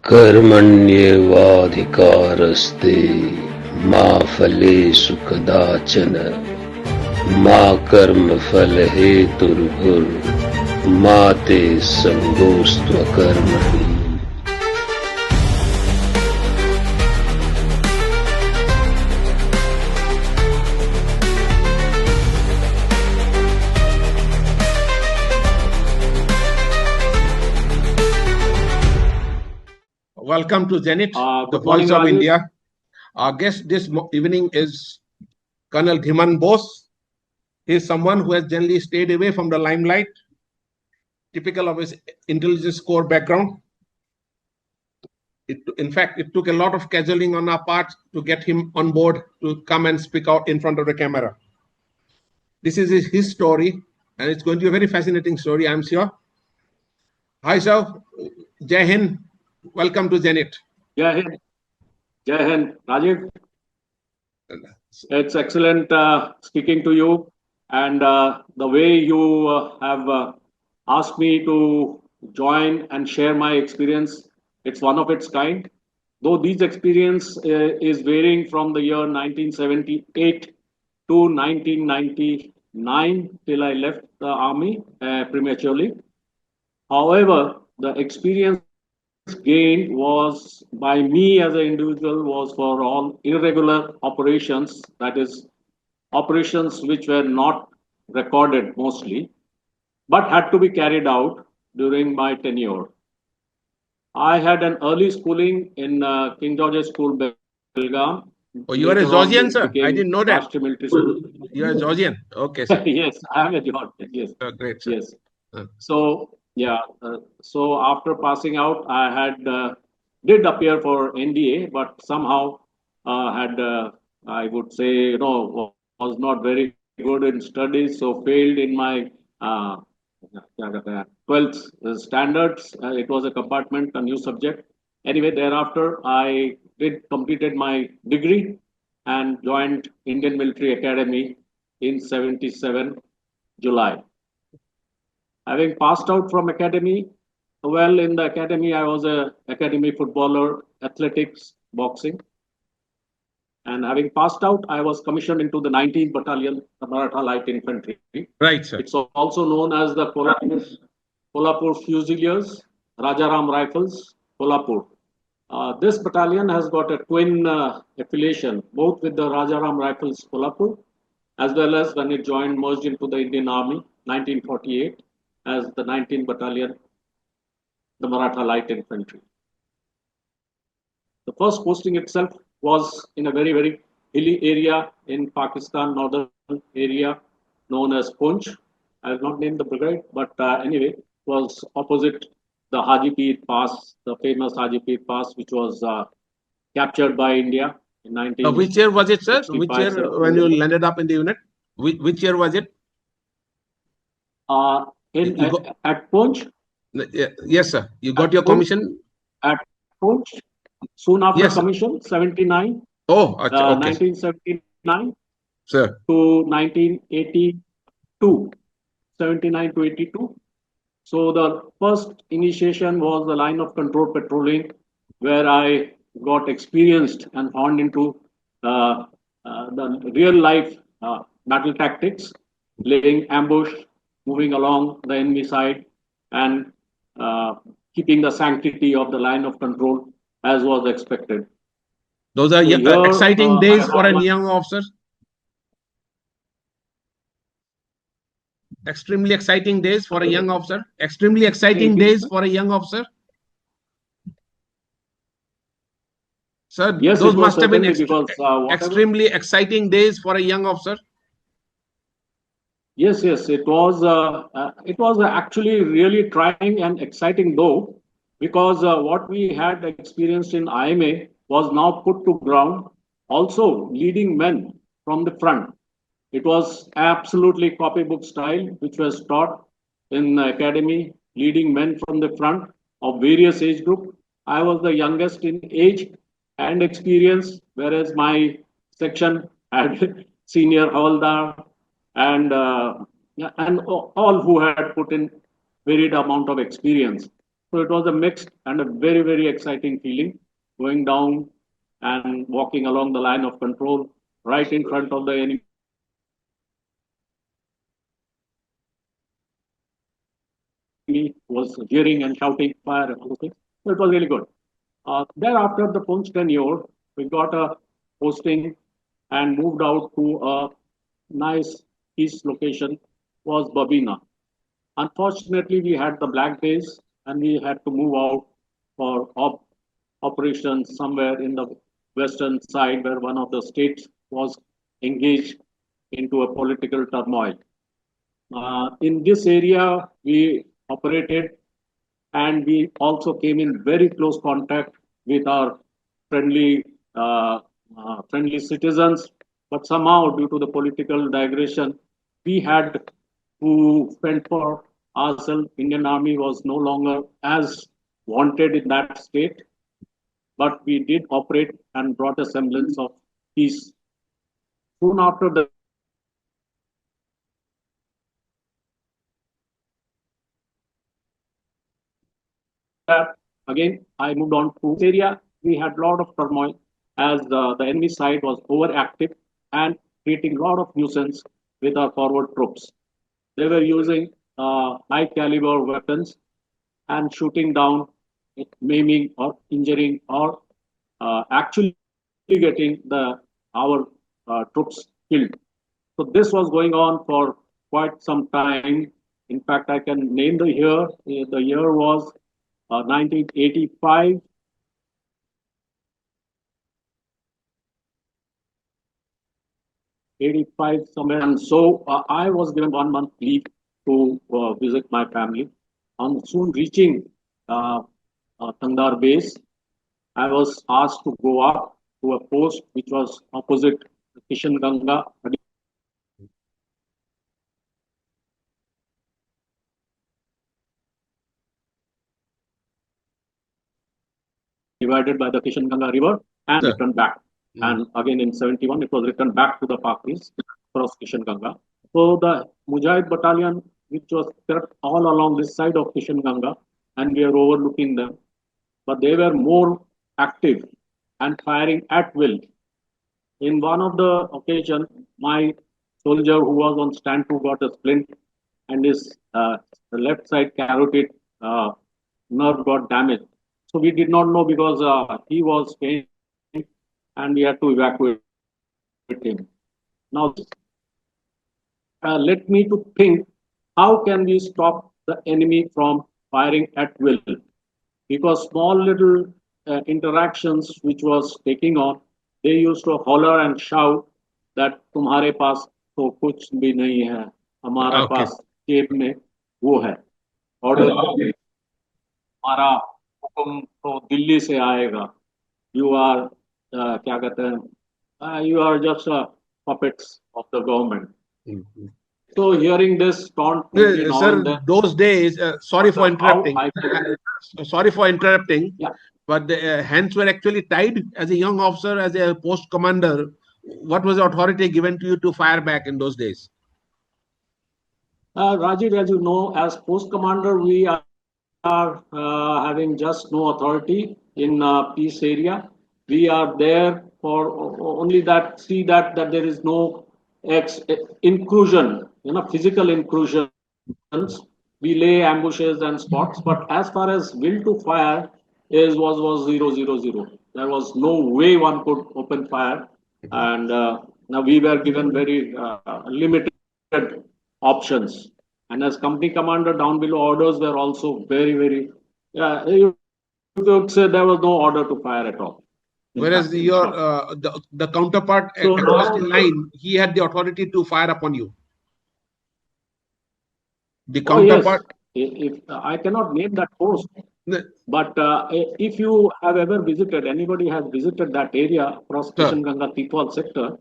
कर्मण्येवाधिकारस्ते मा फलेषु कदाचन मा कर्मफलहेतुर्भुर्मा ते संगोऽस्त्वकर्मणि। Welcome to Zenith, the voice of India. Our guest this evening is Col Dhiman Bose. He is someone who has generally stayed away from the limelight, typical of his intelligence corps background. In fact, it took a lot of cajoling on our part to get him on board to come and speak out in front of the camera. This is his story, and it's going to be a very fascinating story, I'm sure. Hi, sir. Jai Hind. Welcome to Zenith. Jai Hind. Jai Hind. Rajiv, it's excellent speaking to you, and the way you have asked me to join and share my experience, it's one of its kind. Though this experience is varying from the year 1978 to 1999 till I left the army prematurely. However, the experience gained was by me as an individual was for all irregular operations, that is operations which were not recorded mostly but had to be carried out during my tenure. I had an early schooling in King George's School, Belgaum. Oh, you are a Georgian, sir? I didn't know that. You are a Georgian. Okay, sir. Yes, I am a Georgian. Yes. Oh, great, sir. Yes. So yeah, so after passing out, I had did appear for NDA, but somehow had I would say was not very good in studies, so failed in my 12th standards. It was a compartment, a new subject. Anyway, thereafter I completed my degree and joined Indian Military Academy in 77 July. Having passed out from academy, well, in the academy, I was a academy footballer, athletics, boxing. And having passed out, I was commissioned into the 19th Battalion, the Maratha Light Infantry. Right, sir. It's also known as the Kolhapur Fusiliers, Rajaram Rifles, Kolhapur. This battalion has got a twin affiliation, both with the Rajaram Rifles, Kolhapur, as well as when it merged into the Indian Army, 1948. As the 19th Battalion, the Maratha Light Infantry. The first posting itself was in a very, very hilly area in Pakistan, northern area known as Punch. I will not name the brigade, but anyway, it was opposite the Haji Pir Pass, the famous Haji Pir Pass, which was captured by India in 19. Which year was it, sir? Which year when you landed up in the unit? Which year was it? At Punch? Yes, sir. You got your commission? At Punch, soon after commission, 79. Oh, okay. 1979 sir. To 1982. 79 to 82. So the first initiation was the line of control patrolling, where I got experienced and honed into the real life battle tactics, laying ambush, moving along the enemy side, and keeping the sanctity of the line of control as was expected. Those are exciting days for a young officer. Extremely exciting days for a young officer. Extremely exciting days for a young officer. Sir, yes, those must have been extremely exciting days for a young officer. Yes, it was actually really trying and exciting though, because what we had experienced in IMA was now put to ground, also leading men from the front. It was absolutely copybook style, which was taught in the academy, leading men from the front of various age group. I was the youngest in age and experience, whereas my section had senior Havaldar, and all who had put in varied amount of experience. So it was a mixed and a very, very exciting feeling going down and walking along the line of control right in front of the enemy was jeering and shouting fire and all those things. So it was really good. Thereafter the post tenure, we got a posting and moved out to a nice peace location was Babina. Unfortunately, we had the black days and we had to move out for operations somewhere in the western side where one of the states was engaged into a political turmoil. In this area, we operated and we also came in very close contact with our friendly friendly citizens. But somehow, due to the political digression, we had to fend for ourselves. Indian Army was no longer as wanted in that state, but we did operate and brought a semblance of peace. Soon after that, again, I moved on to this area. We had a lot of turmoil as the enemy side was overactive and creating a lot of nuisance with our forward troops. They were using high caliber weapons and shooting down, maiming or injuring or actually getting our troops killed. So this was going on for quite some time. In fact, I can name the year. The year was 1985, somewhere. And so I was given 1 month leave to visit my family. On soon reaching Tandar base, I was asked to go up to a post which was opposite Kishan Ganga, divided by the Kishan Ganga river and Sir. returned back. And again in 71, it was returned back to the Pakis across Kishan Ganga. So the Mujahid battalion, which was kept all along this side of Kishan Ganga, and we are overlooking them, but they were more active and firing at will. In one of the occasion, my soldier who was on stand 2 got a splint, and his the left side carotid nerve got damaged. So we did not know because he was faint, and we had to evacuate him. Now, let me to think, how can we stop the enemy from firing at will? Because small little interactions which was taking on, they used to holler and shout that तुम्हारे पास तो कुछ भी नहीं है, हमारा Okay. पास जेब में वो है, ऑर्डर हमारा हुक्म तो दिल्ली से आएगा, you are क्या कहते हैं, you are just puppets of the government. So hearing this taunt now Sir, and then, those days, sorry for interrupting. how Sorry for interrupting. Yeah. But the hands were actually tied as a young officer, as a post commander. What was the authority given to you to fire back in those days? Rajiv, as you know, as post commander, we are having just no authority in peace area. We are there for only that see that there is no intrusion, physical intrusions. We lay ambushes and spots, but as far as will to fire was 000. There was no way one could open fire, and now we were given very limited options. And as company commander, down below orders were also very, very. You could say there was no order to fire at all. Whereas the counterpart across the line, he had the authority to fire upon you. The counterpart. If I cannot name that post, but if you have ever visited, anybody has visited that area across Kishan Ganga Titwal sector,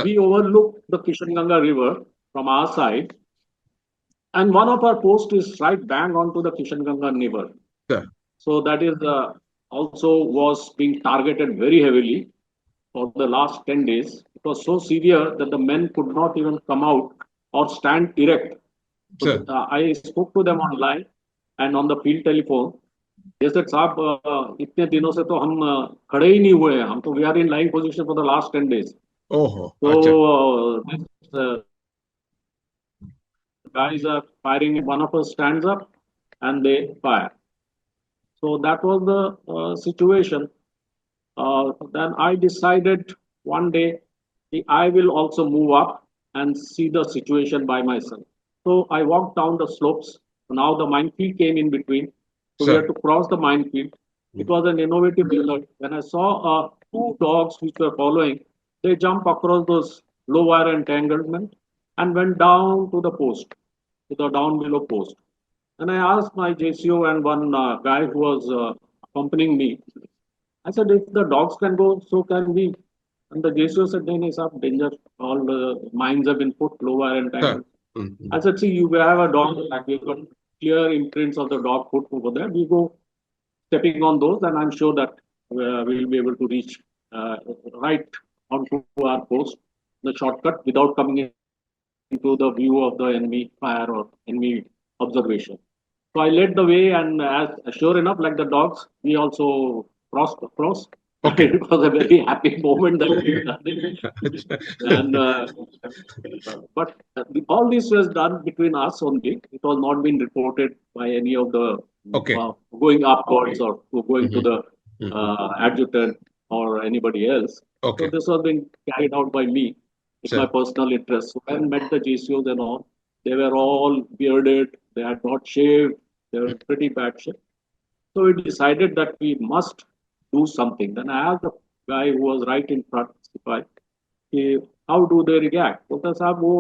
we overlook the Kishan Ganga river from our side, and one of our posts is right bang onto the Kishan Ganga river. So that is also was being targeted very heavily for the last 10 days. It was so severe that the men could not even come out or stand erect. So, I spoke to them online and on the field telephone, ये sir साहब इतने दिनों से तो हम खड़े ही नहीं हुए हैं, हम तो we are in live position for the last 10 days. ओहो, So अच्छा। this guys are firing. One of us stands up and they fire. So that was the situation. Then I decided one day I will also move up and see the situation by myself. So I walked down the slopes. Now the minefield came in between. So we had Sir. to cross the minefield. It was an innovative method. When I saw two dogs which were following, they jumped across those low wire entanglement and went down to the post, to the down below post. And I asked my JCO and one guy who was accompanying me, I said, if the dogs can go, so can we. And the JCO said, no, no, sir, danger. All the mines have been put lower and Sir. tangled. I said, see, you have a dog, like we've got clear imprints of the dog foot over there. We go stepping on those, and I'm sure that we'll be able to reach right onto our post, the shortcut, without coming into the view of the enemy fire or enemy observation. So I led the way, and as sure enough, like the dogs, we also crossed across. Okay. It was a very happy moment that we done it. And but all this was done between us only. It was not been reported by any of the Okay. going upwards or going to Mhm. the adjutant or anybody else. So Okay. this was being carried out by me in my Sir. personal interest. So when I met the GCOs and all, they were all bearded. They had not shaved. They were in pretty bad shape. So we decided that we must do something. Then I asked the guy who was right in front, Sipai, कि how do they react? बोलता है, साहब वो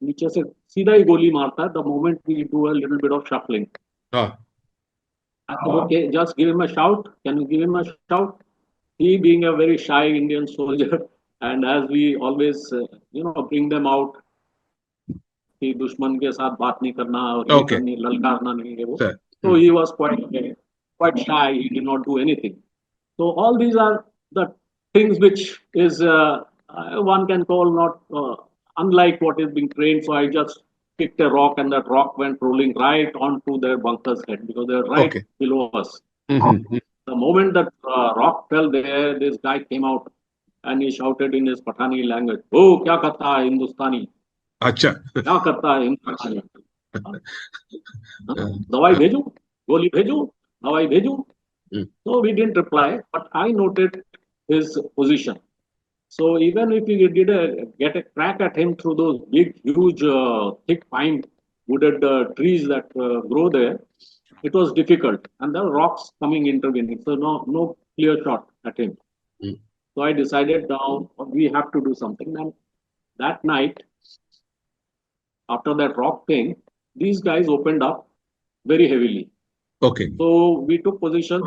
नीचे से सीधा ही गोली मारता है the moment we do a little bit of shuffling. Ah. I said, okay, just give him a shout. Can you give him a shout? He being a very shy Indian soldier, and as we always, bring them out कि दुश्मन के साथ बात नहीं करना और ये Okay. करनी ललकारना नहीं है वो. Sir. So he was quite shy. He did not do anything. So all these are the things which is one can call not unlike what is being trained. So I just picked a rock and that rock went rolling right onto their bunker's head because they're right Okay. below us. Mhm. The moment that rock fell there, this guy came out and he shouted in his Pathani language, "Oh, kya karta hai Hindustani? अच्छा। क्या करता है Hindustani? हाँ? हाँ? Uh, दवाई uh, भेजू, गोली भेजू, दवाई भेजू." mm. So we didn't reply, but I noted his position. So even if we get a crack at him through those big, huge, thick pine wooded trees that grow there, it was difficult, and there were rocks coming intervening. So no clear shot at him. Mm. So I decided now we have to do something. And that night, after that rock thing, these guys opened up very heavily. Okay. So we took position.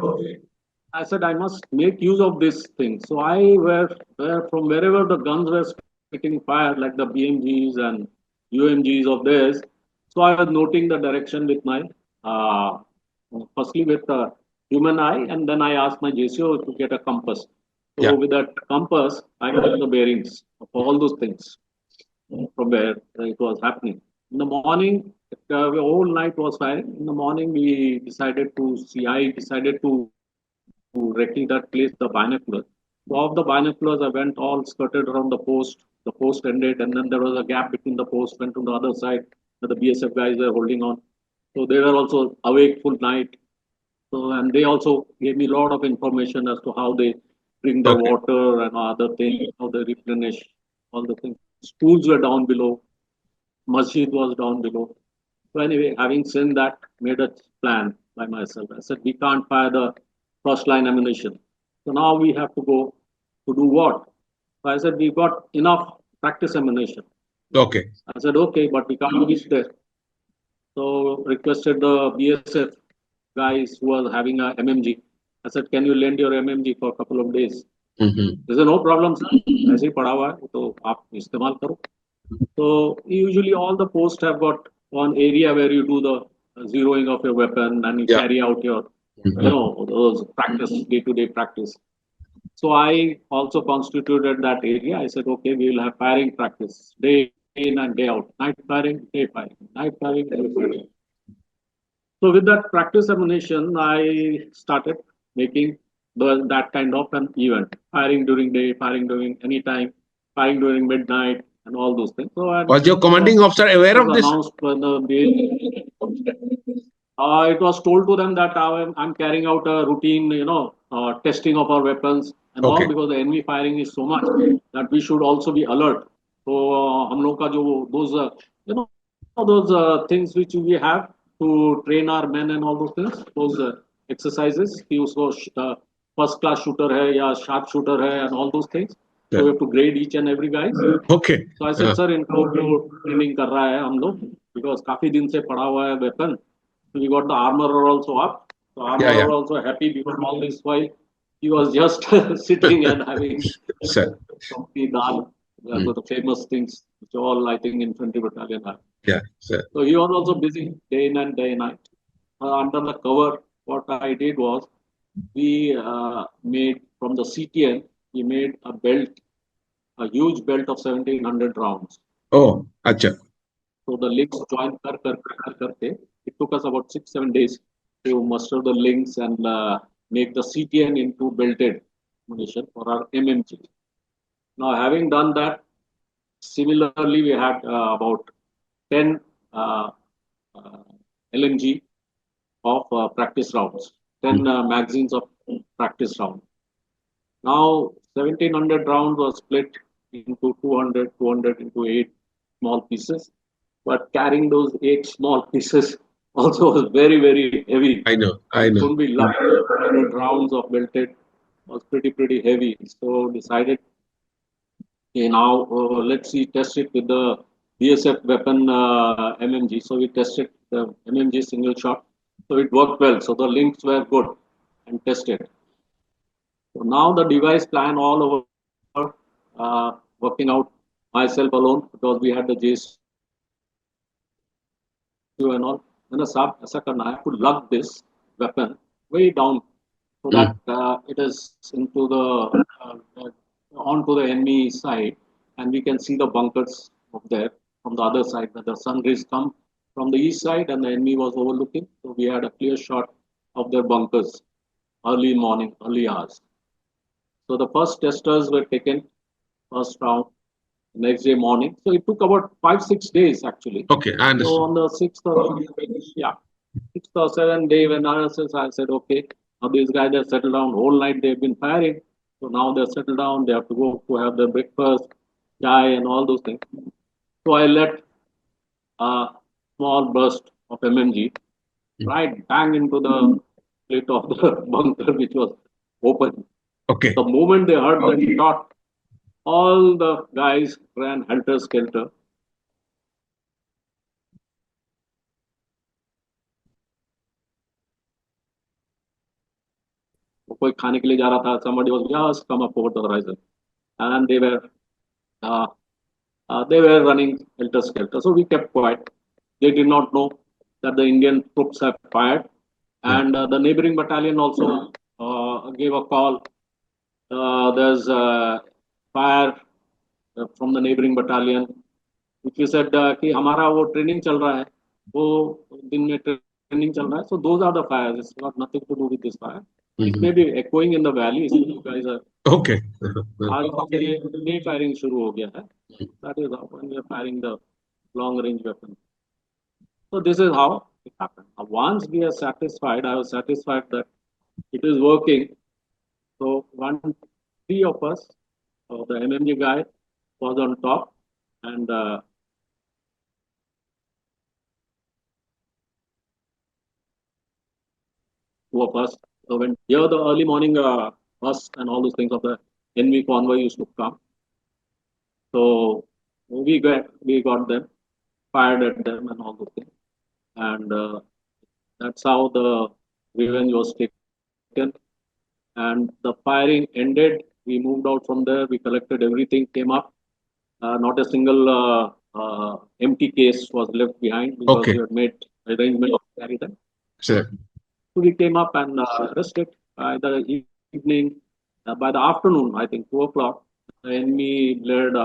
I said I must make use of this thing. So I were from wherever the guns were spitting fire, like the BMGs and UMGs of theirs. So I was noting the direction with my uh, firstly with the human eye, and then I asked my JCO to get a compass. So Yeah. with that compass, I got the bearings of all those things from where it was happening. In the morning, the whole night was firing. In the morning, we decided to see. I decided to recce that place the binoculars. So of the binoculars, I went all skirted around the post. The post ended, and then there was a gap between the post. Went to the other side. Where the BSF guys were holding on. So they were also awake full night. So and they also gave me a lot of information as to how they drink their Okay. water and other things, how they replenish all the things. Schools were down below. Masjid was down below. So anyway, having seen that, made a plan by myself. I said, we can't fire the first line ammunition. So now we have to go to do what? So I said, we got enough practice ammunition. Okay. I said, okay, but we can't reach there. So requested the BSF guys who was having a MMG. I said, can you lend your MMG for a couple of days? Mhm. They said, no problem, sir. ऐसे ही पड़ा हुआ है, तो आप इस्तेमाल करो. So usually all the posts have got one area where you do the zeroing of your weapon and you Yeah. carry out your, Mhm. those practice, day-to-day practice. So I also constituted that area. I said, okay, we will have firing practice day in and day out. Night firing, day firing, night firing, day firing. So with that practice ammunition, I started making that kind of an event, firing during day, firing during any time, firing during midnight, and all those things. So Was your commanding officer aware it of was this? announced when it was told to them that I'm carrying out a routine, testing of our weapons and all, Okay. because the enemy firing is so much that we should also be alert. So हम लोग का जो those things which we have to train our men and all those things, those exercises कि उसको first class shooter है या sharp shooter है and all those things. So we have to grade each and every guy. Okay. So I said, sir, इनको training कर रहा है हम लोग, because काफी दिन से पड़ा हुआ है weapon. So we got the armorer also up. So armorer also happy, because all this while he was just sitting and having the dal, the famous things which all I think infantry battalion have. Yeah, sir. So he was also busy day in and day night. Under the cover, what I did was, we made from the CTN, we made a belt, a huge belt of 1700 rounds. Oh, acha. So the links joined karte. It took us about 6-7 days to muster the links and make the CTN into belted munition for our MMG. Now, having done that, similarly, we had about 10 LMG of practice rounds, 10 magazines of practice rounds. Now, 1700 rounds was split into 200 into 8 small pieces. But carrying those 8 small pieces also was very, very heavy. I know. Couldn't be lucky. 100 rounds of belted was pretty heavy. So decided, okay, now let's see, test it with the BSF weapon MMG. So we tested the MMG single shot. So it worked well. So the links were good and tested. So now the device plan all over, working out myself alone, because we had the JSU and all. Then ऐसा करना है, to lug this weapon way down so that it is into the onto the enemy side, and we can see the bunkers of there from the other side. That the sun rays come from the east side and the enemy was overlooking, so we had a clear shot of their bunkers early morning, early hours. So the first testers were taken first round next day morning. So it took about 5-6 days actually. Okay, I understand. So on the 6th or 7th day, when I said, okay, now these guys have settled down. Whole night they've been firing. So now they're settled down. They have to go to have their breakfast, chai, and all those things. So I let a small burst of MMG right bang into the plate of the bunker, which was open. Okay. The moment they heard the shot, all the guys ran helter-skelter. कोई खाने के लिए जा रहा था, somebody was just come up over the horizon, and they were running helter-skelter. So we kept quiet. They did not know that the Indian troops have fired, and the neighboring battalion also gave a call. There's fire from the neighboring battalion, which we said कि हमारा वो training चल रहा है, वो दिन में training चल रहा है. So those are the fires. It's got nothing to do with this fire. It may be echoing in the valley. So you guys are Okay. आज से day firing शुरू हो गया है. That is how when we are firing the long range weapon. So this is how it happened. Once we are satisfied, I was satisfied that it is working. So 3 of us, the MMG guy was on top, and two of us. So when here the early morning bus and all those things of the enemy convoy used to come. So we got them, fired at them and all those things, and that's how the revenge was taken. And the firing ended. We moved out from there. We collected everything, came up. Not a single empty case was left behind, because we had made arrangement to carry them. Sure. So we came up and rested. By the evening, by the afternoon, I think 2 o'clock, the enemy blared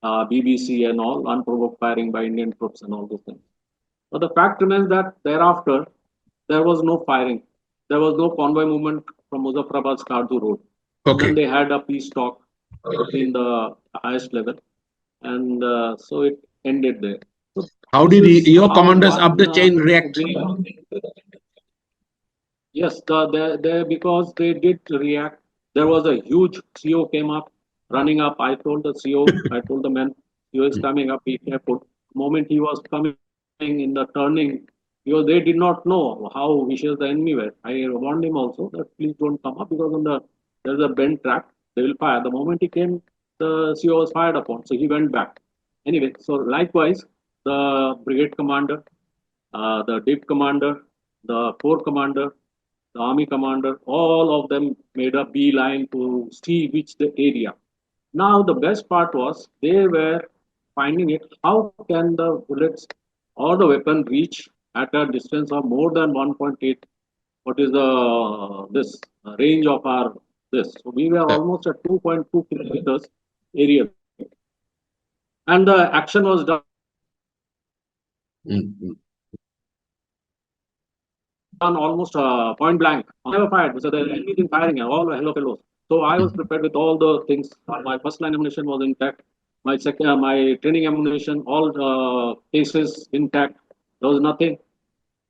BBC and all, unprovoked firing by Indian troops and all those things. But the fact remains that thereafter, there was no firing. There was no convoy movement from Muzaffarabad Skardu Road. Then Okay. they had a peace talk between the highest level, and so it ended there. So How this did is your how commanders up one the chain react? yes, because they did react. There was a huge CO came up, running up. I told the CO, I told the man, CO is coming up. Be careful. The moment he was coming in the turning, because they did not know how vicious the enemy were. I warned him also that please don't come up because on the there's a bent track. They will fire. The moment he came, the CO was fired upon. So he went back. Anyway, so likewise, the brigade commander, the div commander, the corps commander, the army commander, all of them made a beeline to see which the area. Now the best part was they were finding it. How can the bullets or the weapon reach at a distance of more than 1.8? What is the this range of our this? So we were almost at 2.2 kilometers area, and the action was done Mm-hmm. almost point blank. Never fired. So the enemy didn't firing and all hello fellows. So I was prepared with all the things. My first line ammunition was intact. My second, my training ammunition, all cases intact. There was nothing.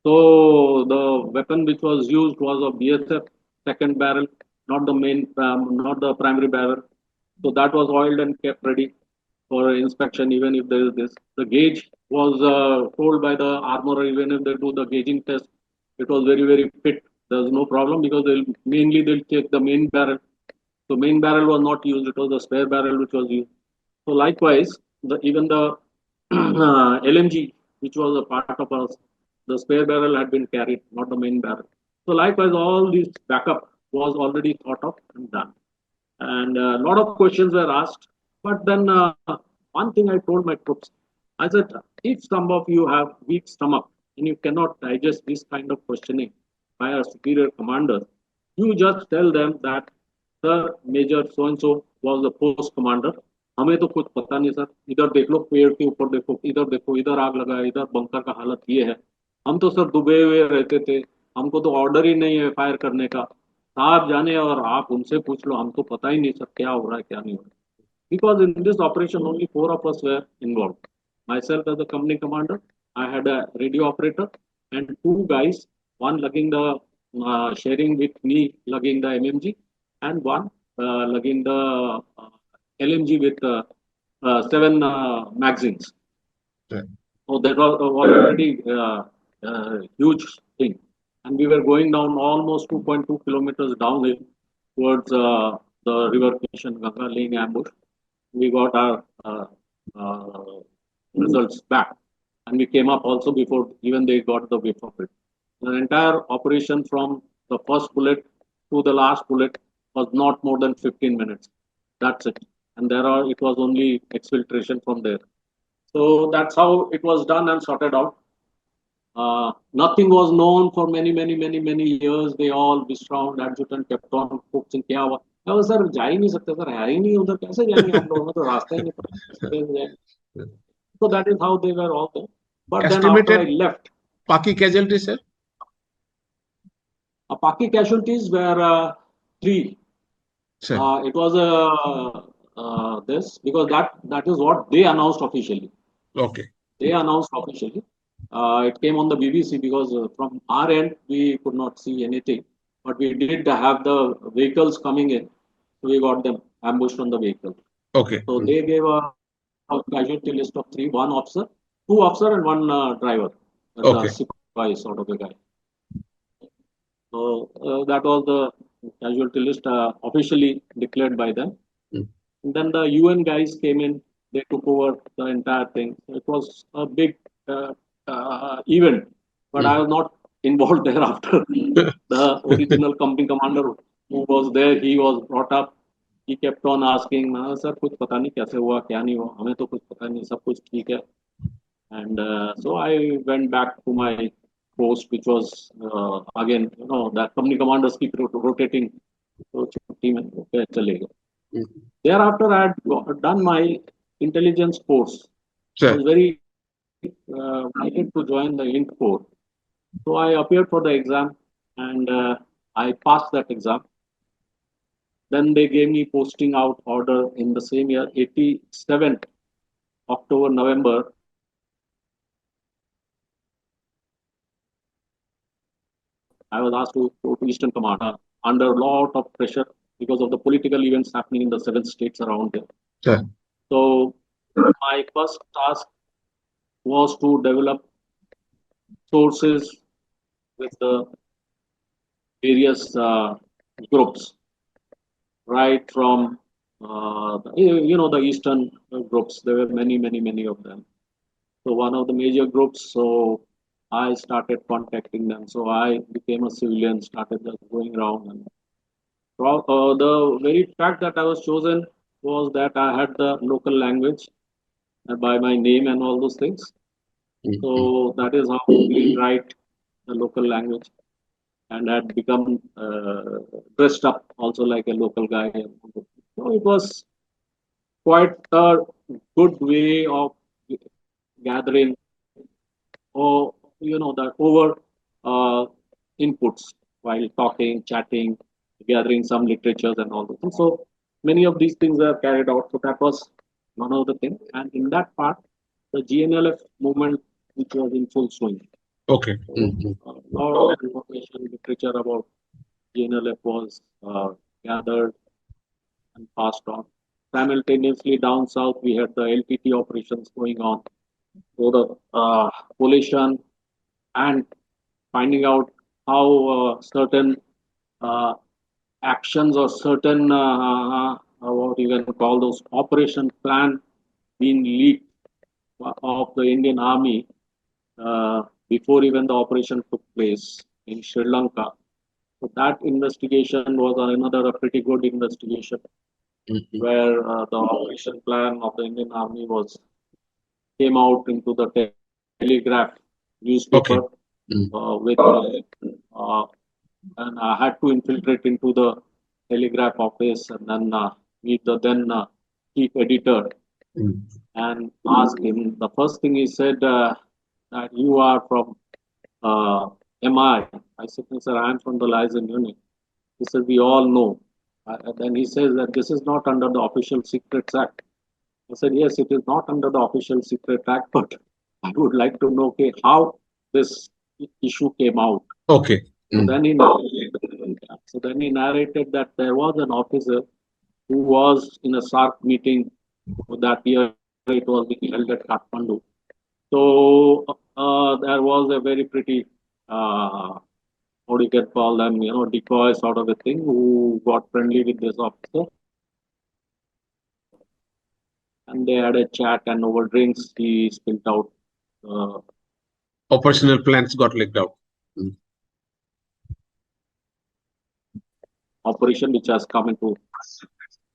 So the weapon which was used was a BSF second barrel, not the main, not the primary barrel. So that was oiled and kept ready for inspection. Even if there is this, the gauge was told by the armorer. Even if they do the gauging test, it was very fit. There was no problem because they'll take the main barrel. So main barrel was not used. It was the spare barrel which was used. So likewise, even the LMG, which was a part of us, the spare barrel had been carried, not the main barrel. So likewise, all this backup was already thought of and done. And a lot of questions were asked. But then one thing I told my troops, I said, if some of you have weak stomach and you cannot digest this kind of questioning by a superior commander, you just tell them that, sir, Major so and so was the post commander. हमें तो कुछ पता नहीं sir, इधर देख लो, पेड़ के ऊपर देखो, इधर आग लगा है, इधर बंकर का हालत ये है. हम तो सर डूबे हुए रहते थे, हमको तो ऑर्डर ही नहीं है फायर करने का. आप जाने और आप उनसे पूछ लो, हमको पता ही नहीं सर क्या हो रहा है क्या नहीं हो रहा है. Because in this operation only four of us were involved. Myself as the company commander, I had a radio operator and two guys, one lugging the sharing with me lugging the MMG and one lugging the LMG with seven magazines. Right. So that was already huge thing. And we were going down almost 2.2 kilometers downhill towards the river Mission Ganga, laying ambush. We got our results back. And we came up also before even they got the whip of it. The entire operation from the first bullet to the last bullet was not more than 15 minutes. That's it. And it was only exfiltration from there. So that's how it was done and sorted out. Nothing was known for many years. They all disround adjutant kept on focusing. क्या हुआ? मैं sir जा ही नहीं सकते sir, है ही नहीं उधर, कैसे जाएंगे हम लोग, तो रास्ता ही नहीं पता. So that is how they were all there. But then after I left, Paki casualties, sir? Paki casualties were 3. It was this because that is what they announced officially. Okay. They announced officially. It came on the BBC because from our end we could not see anything, but we did have the vehicles coming in, so we got them ambushed on the vehicle. Okay. So they gave a casualty list of 3: 1 officer, 2 officer, and 1 driver. Okay. Sipahi sort of a guy. So that was the casualty list officially declared by them. And then the UN guys came in, they took over the entire thing. It was a big event, but I was not involved thereafter. The original company commander who was there, he was brought up. He kept on asking, sir, कुछ पता नहीं कैसे हुआ, क्या नहीं हुआ, हमें तो कुछ पता नहीं, सब कुछ ठीक है. And so I went back to my post, which was again, that company commanders keep rotating. So छुट्टी में चले गए. Thereafter, I had done my intelligence course. Sure. It was very wanted to join the Int Corps. So I appeared for the exam and I passed that exam. Then they gave me posting out order in the same year, 87, October, November. I was asked to go to Eastern Command under a lot of pressure because of the political events happening in the 7 states around there. Sure. So my first task was to develop sources with the various groups, right from the Eastern groups. There were many of them. So one of the major groups. So I started contacting them. So I became a civilian, started just going around, and the very fact that I was chosen was that I had the local language by my name and all those things. So that is how we write the local language, and had become dressed up also like a local guy. So it was quite a good way of gathering, or the over uh, inputs while talking, chatting, gathering some literatures and all those things. So many of these things are carried out. So that was one of the things. And in that part, the GNLF movement, which was in full swing. Okay. So, a lot of information, literature about GNLF was gathered and passed on. Simultaneously, down south, we had the LTT operations going on. So the collation and finding out how certain uh, actions or certain what you can call those operation plan being leaked of the Indian Army before even the operation took place in Sri Lanka. So that investigation was another a pretty good investigation where the operation plan of the Indian Army was came out into the Telegraph newspaper with and I had to infiltrate into the Telegraph office and then meet the then chief editor and ask him. The first thing he said that you are from MI. I said, no, sir, I am from the liaison unit. He said, we all know. And then he says that this is not under the Official Secrets Act. I said, yes, it is not under the Official Secret Act, but I would like to know okay, how this issue came out. Okay. So then he narrated that there was an officer who was in a SARC meeting that year. It was being held at Kathmandu. So there was a very pretty, what do you can call them, decoy sort of a thing who got friendly with this officer. And they had a chat, and over drinks, he spilled out. Operational plans got leaked out. Operation which has come into.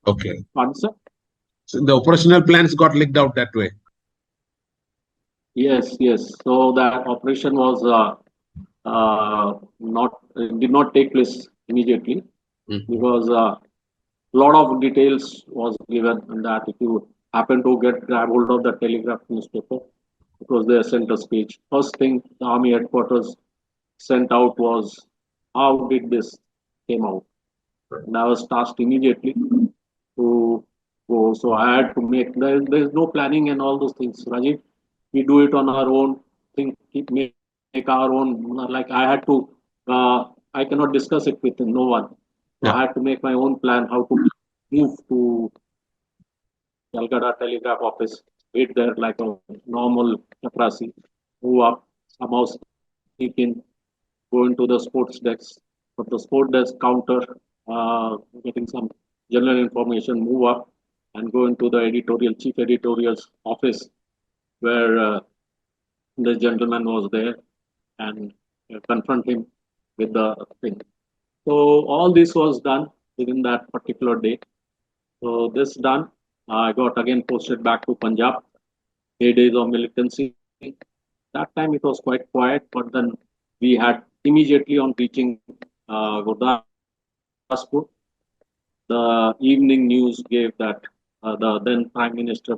Okay. Answer? So the operational plans got leaked out that way. Yes. So that operation was did not take place immediately because a lot of details was given in that. If you happen to grab hold of the Telegraph newspaper, it was their center page. First thing the army headquarters sent out was how did this came out, and I was tasked immediately to go. So I had to make there's no planning and all those things, Rajiv. We do it on our own. Make our own. Like I had to. I cannot discuss it with no one. So I had to make my own plan how to move to Calcutta Telegraph office. Wait there like a normal chaprasi. Move up somehow sneak in, go into the sports desk. From the sports desk counter, getting some general information, move up and go into the chief editorial's office where the gentleman was there and confront him with the thing. So all this was done within that particular day. So this done, I got again posted back to Punjab, 8 days of militancy. That time it was quite quiet, but then we had immediately on reaching Gurdaspur, the evening news gave that the then Prime Minister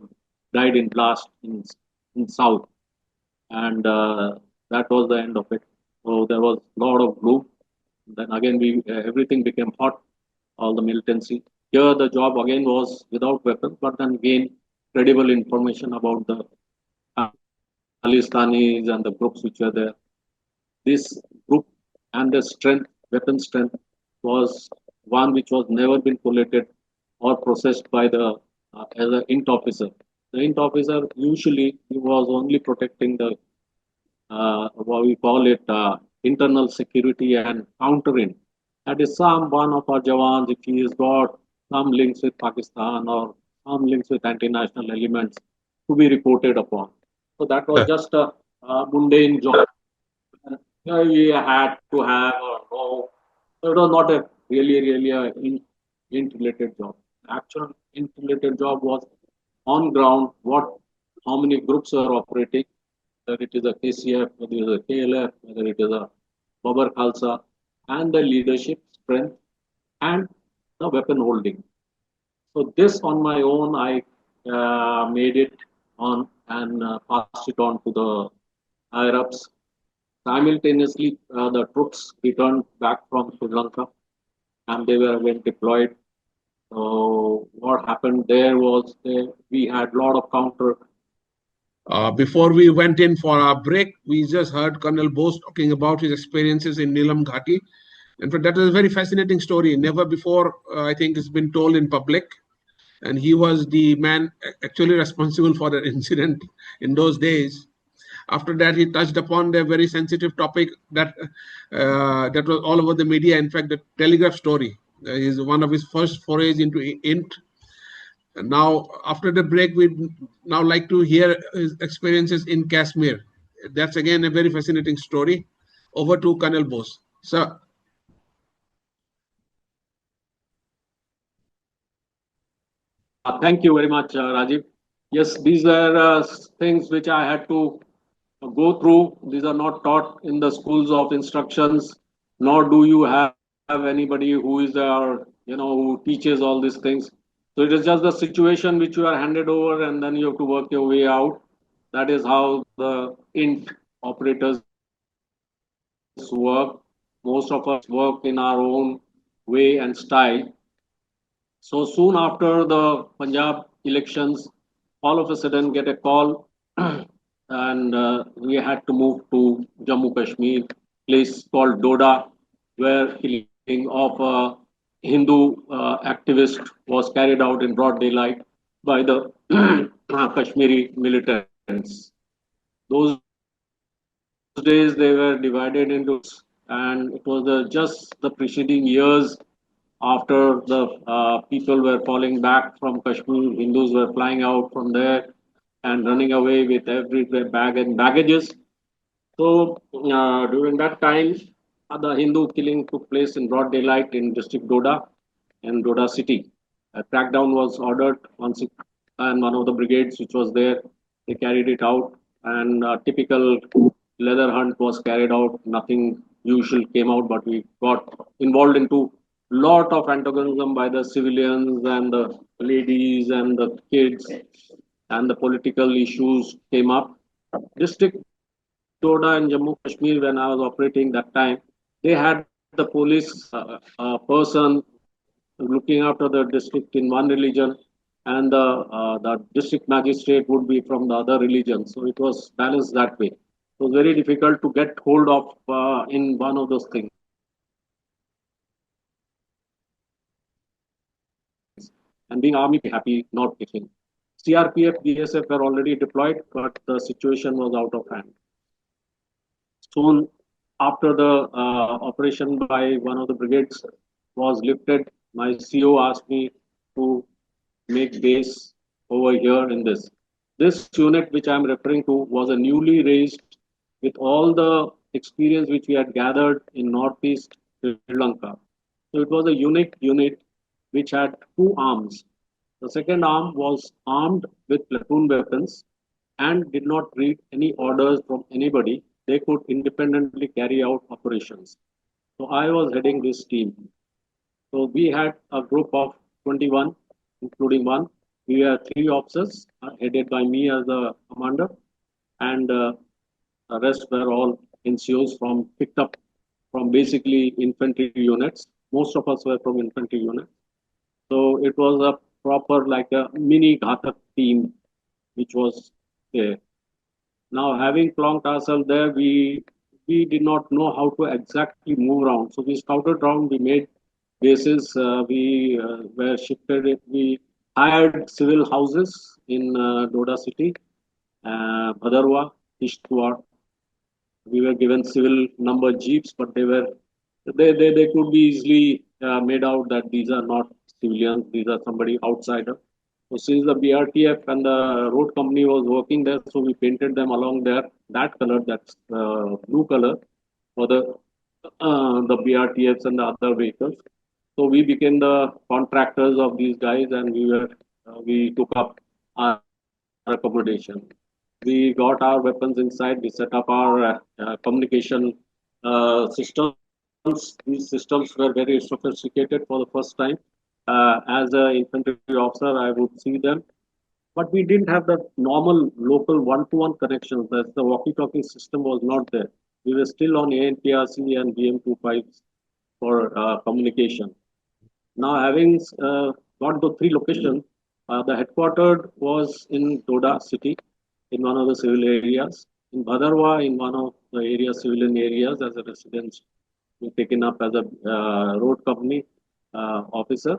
died in blast in south. and that was the end of it. So there was a lot of gloom. Then again, we everything became hot, all the militancy. Here, the job again was without weapons, but then gain credible information about the Khalistanis and the groups which were there. This group and the strength, weapon strength, was one which was never been collated or processed by the as an int officer. The int officer usually he was only protecting the what we call it internal security and countering. That is some one of our Jawans, if he has got some links with Pakistan or some links with anti-national elements to be reported upon. So that was just a mundane job. We had to have or no. So it was not a really a int-related job. Actual int-related job was on ground, how many groups are operating, whether it is a KCF, whether it is a KLF, whether it is a Babar Khalsa, and the leadership strength and the weapon holding. So this on my own, I made it on and passed it on to the higher ups. Simultaneously, the troops returned back from Sri Lanka and they were again deployed. So what happened there was we had a lot of counter. Before we went in for our break, we just heard Colonel Bose talking about his experiences in Nilam Gati. In fact, that is a very fascinating story. Never before, I think, it's been told in public. And he was the man actually responsible for the incident in those days. After that, he touched upon the very sensitive topic that that was all over the media. In fact, the Telegraph story is one of his first forays into int. And now, after the break, we'd now like to hear his experiences in Kashmir. That's again a very fascinating story. Over to Colonel Bose. Sir. Thank you very much, Rajiv. Yes, these are things which I had to go through. These are not taught in the schools of instructions, nor do you have anybody who is who teaches all these things. So it is just the situation which you are handed over, and then you have to work your way out. That is how the int operators work. Most of us work in our own way and style. So soon after the Punjab elections, all of a sudden get a call, and we had to move to Jammu Kashmir, place called Doda, where killing of a Hindu activist was carried out in broad daylight by the Kashmiri militants. Those days they were divided into and it was just the preceding years after the people were falling back from Kashmir, Hindus were flying out from there and running away with every bag and baggages. So during that time, the Hindu killing took place in broad daylight in district Doda and Doda city. A crackdown was ordered once it, and one of the brigades which was there, they carried it out and a typical leather hunt was carried out. Nothing usual came out, but we got involved into lot of antagonism by the civilians and the ladies and the kids and the political issues came up. District Doda in Jammu Kashmir, when I was operating that time, they had the police person looking after the district in one religion, and the district magistrate would be from the other religion. So it was balanced that way. It was very difficult to get hold of in one of those things. And being army, we were happy not taking. CRPF, BSF were already deployed, but the situation was out of hand. Soon after the operation by one of the brigades was lifted, my CO asked me to make base over here in this. This unit which I'm referring to was a newly raised with all the experience which we had gathered in northeast Sri Lanka. So it was a unique unit which had two arms. The second arm was armed with platoon weapons and did not read any orders from anybody. They could independently carry out operations. So I was heading this team. So we had a group of 21, including one. We were three officers headed by me as the commander, and The rest were all NCOs picked up from basically infantry units. Most of us were from infantry units. So it was a proper like a mini Ghatak team which was there. Now, having plonked ourselves there, we did not know how to exactly move around. So we scouted around. We made bases. We were shifted. We hired civil houses in Doda city, Bhadarwa, Kishtwar. We were given civil number jeeps, but they could be easily made out that these are not civilians. These are somebody outsider. So since the BRTF and the road company was working there, so we painted them along there that color, that's blue color for the BRTFs and the other vehicles. So we became the contractors of these guys, and we took up our accommodation. We got our weapons inside. We set up our communication systems. These systems were very sophisticated for the first time. As an infantry officer, I would see them, but we didn't have the normal local one-to-one connections. That's the walkie-talkie system was not there. We were still on ANPRC and BM25s for communication. Now, having got the three locations, the headquartered was in Doda city, in one of the civil areas, in Bhadarwa, in one of the civilian areas as a residence, taken up as a road company officer.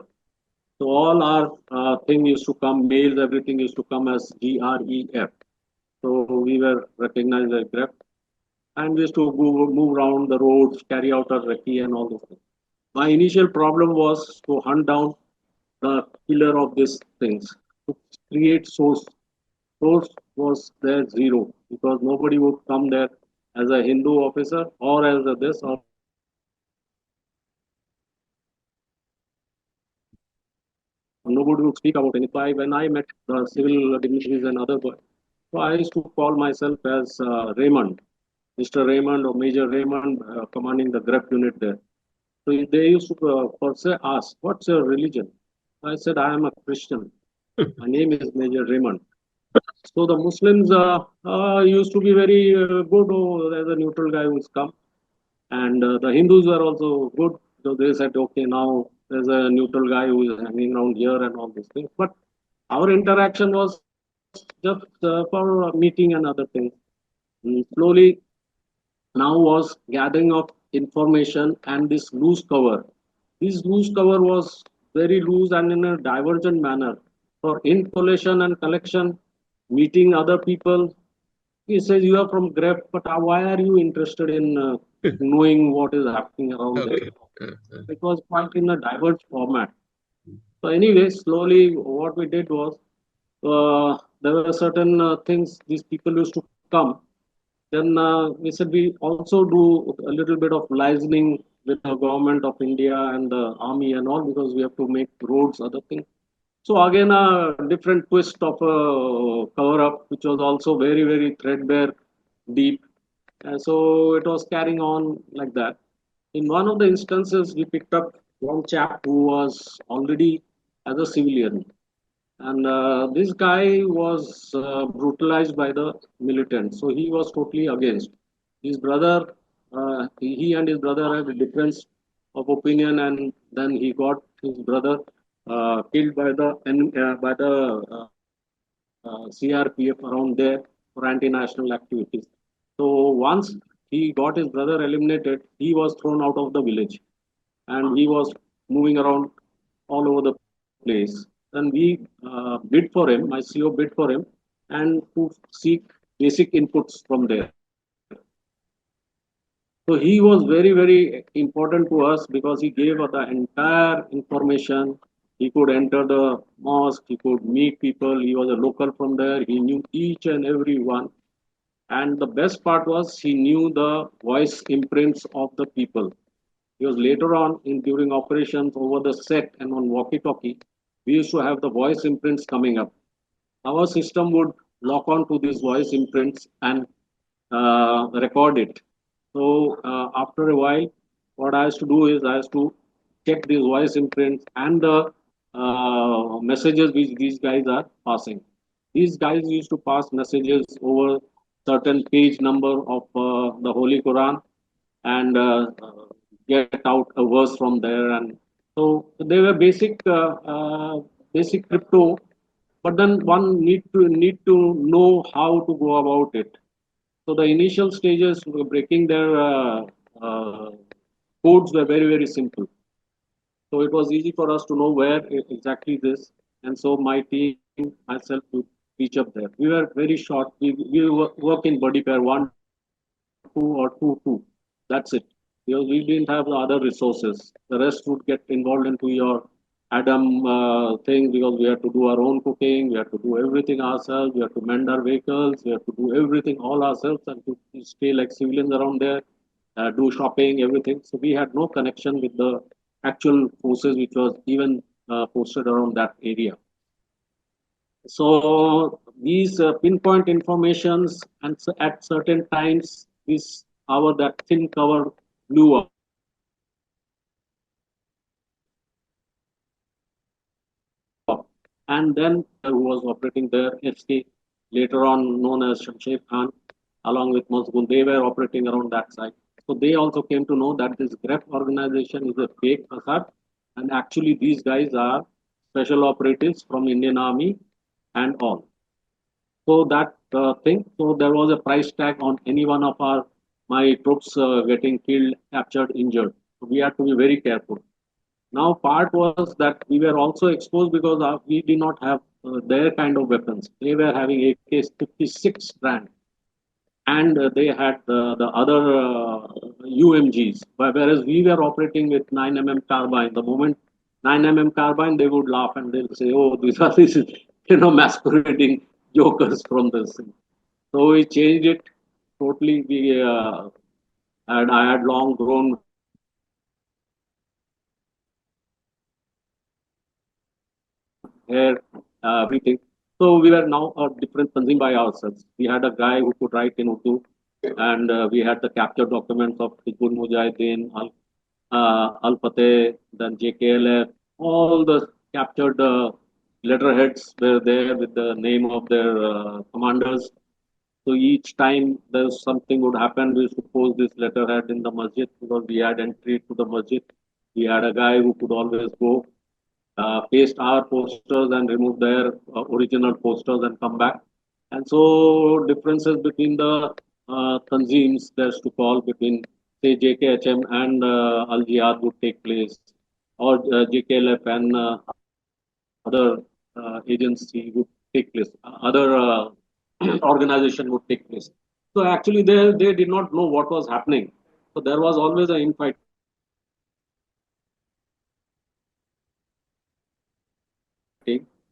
So all our thing used to come, mails, everything used to come as GREF. So we were recognized as GREF, and we used to move around the roads, carry out our recce and all those things. My initial problem was to hunt down the killer of these things, to create source. Source was there zero because nobody would come there as a Hindu officer or as a this or nobody would speak about anything. So I when I met the civil dignitaries and other, so I used to call myself as Raymond, Mr. Raymond or Major Raymond, commanding the GREP unit there. So they used to per se ask, "What's your religion?" I said, "I am a Christian. My name is Major Raymond." So the Muslims used to be very good. Oh, there's a neutral guy who's come, and the Hindus were also good. So they said, "Okay, now there's a neutral guy who is hanging around here and all these things." But our interaction was just for meeting and other things. Slowly, now was gathering of information and this loose cover. This loose cover was very loose and in a divergent manner for information and collection, meeting other people. He says you are from Grep, but why are you interested in knowing what is happening around there? Okay. It was quite in a diverse format. So anyway, slowly what we did was there were certain things these people used to come. Then we said we also do a little bit of liaising with the government of India and the army and all because we have to make roads, other things. So again, a different twist of a cover up, which was also very, very threadbare, deep. So it was carrying on like that. In one of the instances, we picked up one chap who was already as a civilian, and this guy was brutalized by the militants. So he was totally against. His brother, he and his brother had a difference of opinion, and then he got his brother killed by the CRPF around there for anti-national activities. So once he got his brother eliminated, he was thrown out of the village, and he was moving around all over the place. Then we bid for him, my CO bid for him, and to seek basic inputs from there. So he was very, very important to us because he gave us the entire information. He could enter the mosque, he could meet people, he was a local from there, he knew each and every one. And the best part was he knew the voice imprints of the people. Because later on, in during operations over the set and on walkie-talkie, we used to have the voice imprints coming up. Our system would lock on to these voice imprints and record it. So after a while, what I used to do is I used to check these voice imprints and the messages which these guys are passing. These guys used to pass messages over certain page number of the Holy Quran and get out a verse from there. And so they were basic crypto, but then one need to know how to go about it. So the initial stages were breaking their uh, codes were very simple. So it was easy for us to know where exactly this. And so my team, myself, would reach up there. We were very short. We work in buddy pair 1, 2, or 2, 2. That's it. Because we didn't have the other resources. The rest would get involved into your Adam thing because we have to do our own cooking. We have to do everything ourselves. We have to mend our vehicles. We have to do everything all ourselves and to stay like civilians around there, do shopping, everything. So we had no connection with the actual forces which was even posted around that area. So these pinpoint informations and at certain times, this our that thin cover blew up, and then who was operating there, SK, later on known as Shamsher Khan, along with Mazgun, they were operating around that side. So they also came to know that this GREP organization is a fake facade, and actually these guys are special operatives from Indian Army and all. So that thing, so there was a price tag on any one of our my troops getting killed, captured, injured. So we had to be very careful. Now, part was that we were also exposed because we did not have their kind of weapons. They were having AK-56 brand, and they had the other UMGs. Whereas we were operating with 9mm carbine. The moment 9mm carbine, they would laugh and they'll say, "Oh, these are these, masquerading jokers from this." So we changed it totally. And I had long grown hair, everything. So we were now a different Tanzim by ourselves. We had a guy who could write in Urdu, and we had the capture documents of Hizbul Mujahideen, Al Fateh, then JKLF. All the captured letterheads were there with the name of their commanders. So each time there's something would happen, we used to post this letterhead in the masjid because we had entry to the masjid. We had a guy who could always go paste our posters and remove their original posters and come back. And so differences between the tanzeems, there's to call between say JKHM and Al Jihad would take place, or JKLF and other agency would take place, other organization would take place. So actually, they did not know what was happening. So there was always an infighting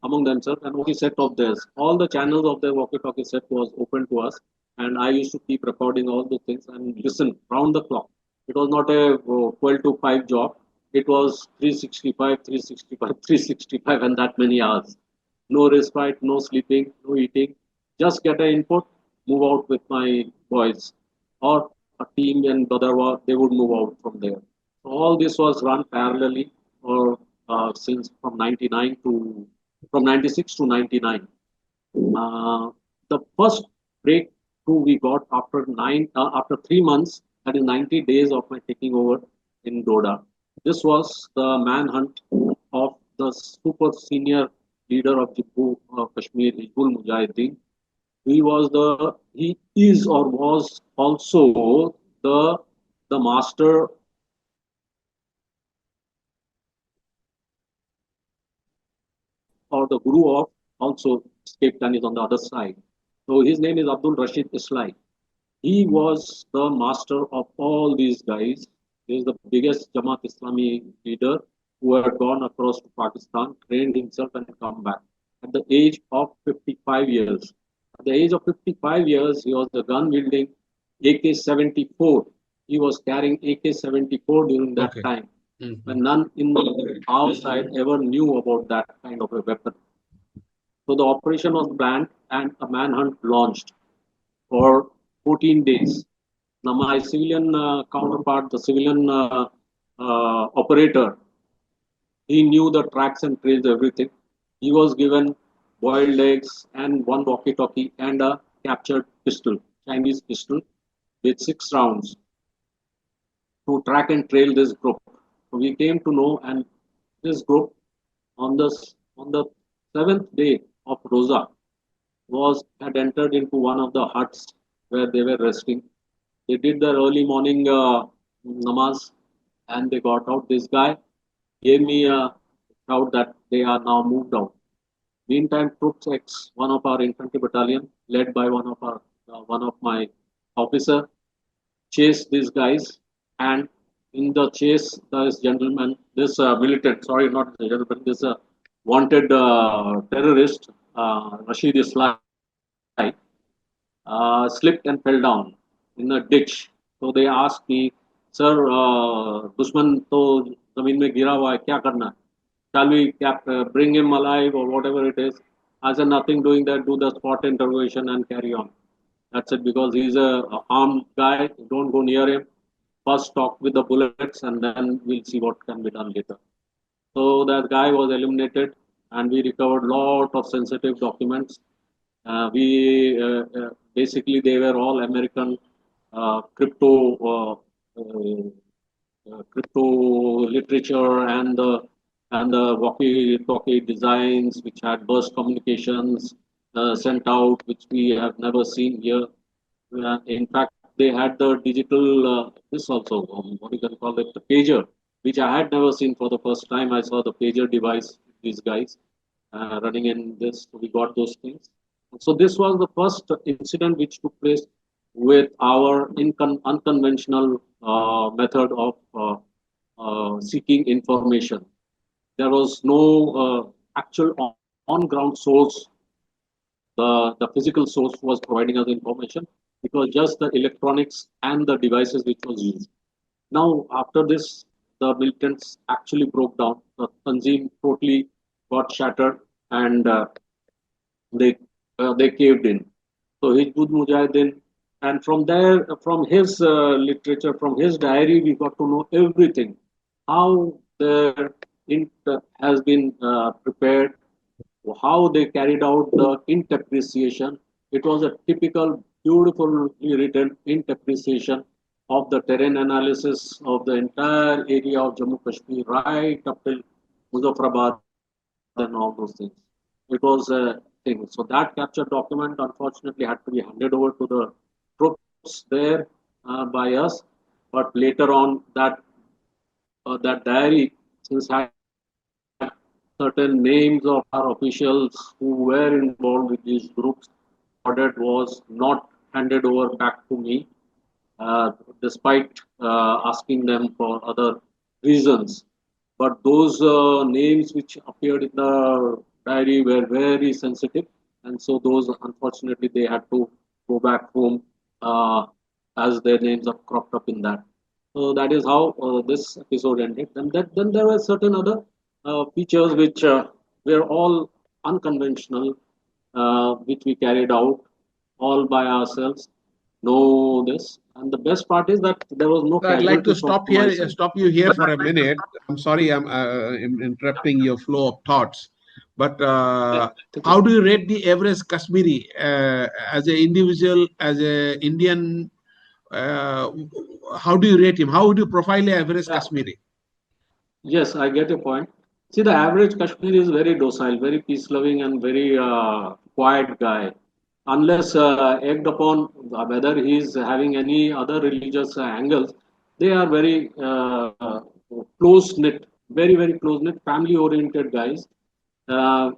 among themselves, and walkie-talkie set of theirs. All the channels of their walkie-talkie set was open to us, and I used to keep recording all the things and listen round the clock. It was not a 12 to 5 job. It was 365, 365, 365, and that many hours. No respite, no sleeping, no eating. Just get an input, move out with my boys, or a team in Badarwa, they would move out from there. So all this was run parallelly, or since from 99 to from 96 to 99. The first breakthrough we got after 3 months, that is 90 days of my taking over in Doda. This was the manhunt of the super senior leader of Jibbu Kashmir, Hizbul Mujahideen. He is or was also the the master or the guru of also escaped and is on the other side. So his name is Abdul Rashid Islai. He was the master of all these guys. He is the biggest Jamaat Islami leader who had gone across to Pakistan, trained himself, and come back at the age of 55 years. At the age of 55 years, he was a gun wielding AK 74. He was carrying AK 74 during that Okay. time when none in our side ever knew about that kind of a weapon. So the operation was planned and a manhunt launched for 14 days. Now, my civilian counterpart, the civilian operator, he knew the tracks and trails, everything. He was given boiled eggs and one walkie-talkie and a captured pistol, Chinese pistol with 6 rounds to track and trail this group. So we came to know, and this group on the 7th day of Rosa had entered into one of the huts where they were resting. They did their early morning namaz and they got out. This guy gave me a shout that they are now moved out. Meantime, Troops X, one of our infantry battalion, led by one of my officer, chased these guys, and in the chase, this militant, sorry, not the gentleman, this wanted terrorist, Rashid Islai, slipped and fell down in a ditch. So they asked me, sir, दुश्मन तो जमीन में गिरा हुआ है, क्या करना है? Shall we bring him alive or whatever it is? I said, nothing doing that, do the spot interrogation and carry on. That's it, because he's a armed guy, don't go near him. First talk with the bullets and then we'll see what can be done later. So that guy was eliminated and we recovered lot of sensitive documents. Basically they were all American crypto literature and the walkie-talkie designs which had burst communications sent out, which we have never seen here. In fact, they had the digital this also, what you can call it, the pager, which I had never seen. For the first time. I saw the pager device. These guys running in this, so we got those things. So this was the first incident which took place with our unconventional method of seeking information. There was no actual on-ground source. The physical source was providing us information. It was just the electronics and the devices which was used. Now, after this, the militants actually broke down. The Tanzim totally got shattered, and they caved in. So Hizbut Mujahideen, and from there, from his literature, from his diary, we got to know everything. How the has been prepared, how they carried out the int appreciation. It was a typical, beautifully written int appreciation of the terrain analysis of the entire area of Jammu Kashmir, right up till Muzaffarabad and all those things. It was a thing. So that captured document, unfortunately, had to be handed over to the troops there by us. But later on, that diary, since had certain names of our officials who were involved with these groups, audit was not handed over back to me, despite asking them for other reasons. But those names which appeared in the diary were very sensitive, and so those, unfortunately, they had to go back home as their names are cropped up in that. So that is how this episode ended. And then there were certain other features which were all unconventional, which we carried out all by ourselves. Know this, and the best part is that there was no. I'd like to stop you here for a minute. I'm sorry, I'm interrupting your flow of thoughts. But how do you rate the average Kashmiri as an individual, as an Indian? How do you rate him? How would you profile an average Kashmiri? Yes, I get a point. See, the average Kashmiri is very docile, very peace-loving, and very quiet guy. Unless egged upon whether he is having any other religious angles, they are very close-knit, very close-knit, family-oriented guys.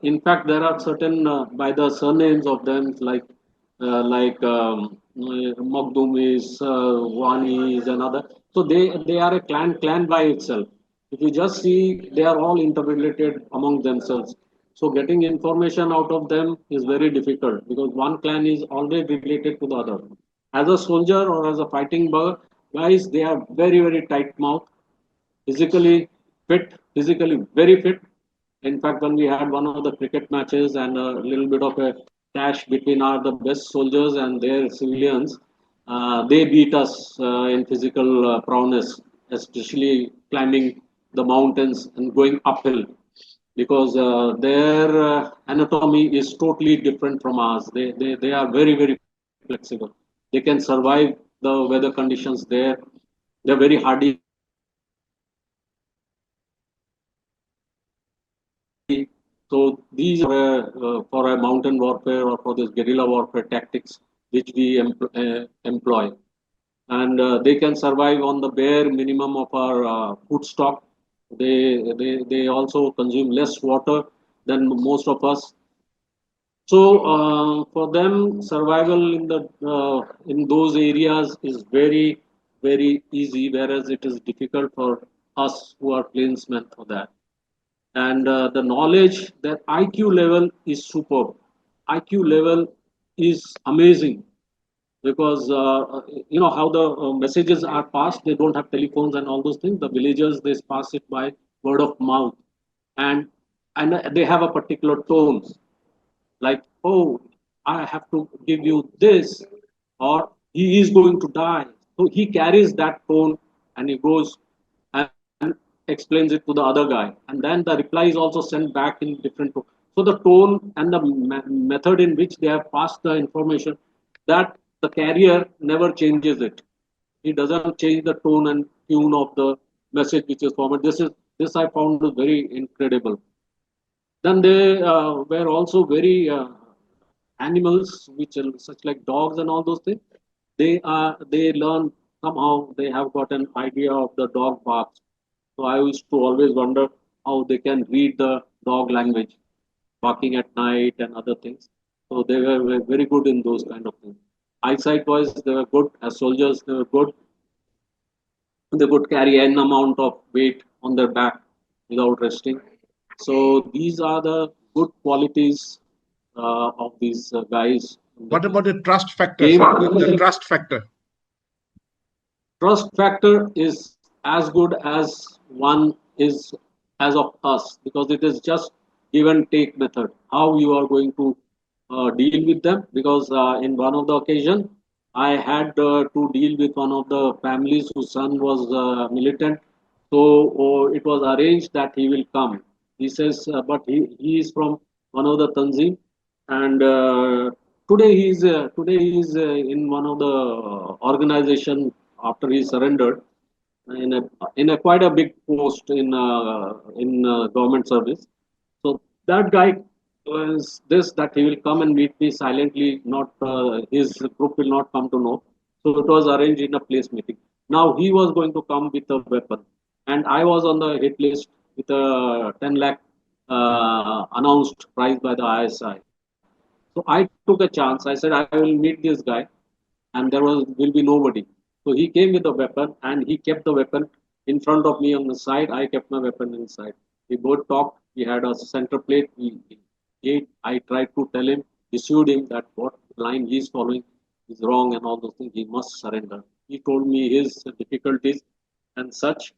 In fact, there are certain by the surnames of them like Magdumis, Wanis, and other. So they are a clan by itself. If you just see, they are all interrelated among themselves. So getting information out of them is very difficult because one clan is always related to the other. As a soldier or as a fighting bug, guys, they are very tight mouth, physically fit, physically very fit. In fact, when we had one of the cricket matches and a little bit of a clash between the best soldiers and their civilians, they beat us in physical prowess, especially climbing the mountains and going uphill, because their anatomy is totally different from ours. They are very flexible. They can survive the weather conditions there. They're very hardy. So these for a mountain warfare or for this guerrilla warfare tactics which we employ, and they can survive on the bare minimum of our food stock. They also consume less water than most of us. So for them, survival in those areas is very easy, whereas it is difficult for us who are plainsmen for that. And the knowledge, their IQ level is superb. IQ level is amazing because you know how the messages are passed. They don't have telephones and all those things. The villagers, they pass it by word of mouth, and they have a particular tone, like, oh, I have to give you this, or he is going to die. So he carries that tone, and he goes and explains it to the other guy, and then the reply is also sent back in different tone. So the tone and the method in which they have passed the information, that the carrier never changes it. He doesn't change the tone and tune of the message which is forwarded. This I found very incredible. Then they were also very animals, which are such like dogs and all those things. They learn somehow. They have got an idea of the dog barks. So I used to always wonder how they can read the dog language, barking at night and other things. So they were very good in those kind of things. Eyesight wise, they were good as soldiers. They were good. They could carry an amount of weight on their back without resting. So these are the good qualities of these guys. What about the trust factor? Game The trust factor. trust factor is as good as one is as of us, because it is just give and take method. How you are going to deal with them? Because in one of the occasion, I had to deal with one of the families whose son was militant. So it was arranged that he will come. He says, but he is from one of the Tanzim, and today he is in one of the organization after he surrendered in a quite a big post in government service. So that guy was this, that he will come and meet me silently. Not his group will not come to know. So it was arranged in a place meeting. Now he was going to come with a weapon, and I was on the hit list with a 10 lakh announced prize by the ISI. So I took a chance. I said I will meet this guy, and there will be nobody. So he came with a weapon, and he kept the weapon in front of me on the side. I kept my weapon inside. We both talked. We had a center plate. I tried to tell him, dissuade him that what line he is following is wrong and all those things. He must surrender. He told me his difficulties and such.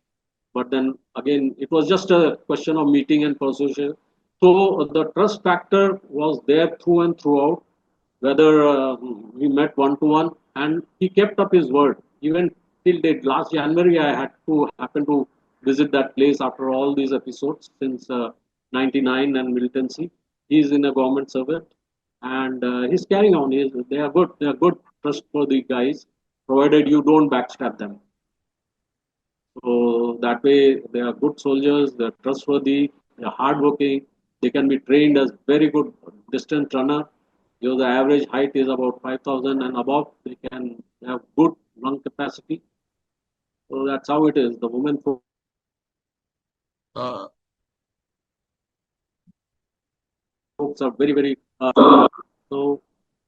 But then again, it was just a question of meeting and persuasion. So the trust factor was there through and throughout, whether we met one to one, and he kept up his word even till date. Last January, I had to happen to visit that place after all these episodes since '99 and militancy. He's in a government servant, and he's carrying on. They are good. They are good, trustworthy guys, provided you don't backstab them. So that way, they are good soldiers. They are trustworthy. They are hardworking. They can be trained as very good distance runner. Because the average height is about 5,000 and above. They can have good lung capacity. So that's how it is. The women folks are very, very. Uh, So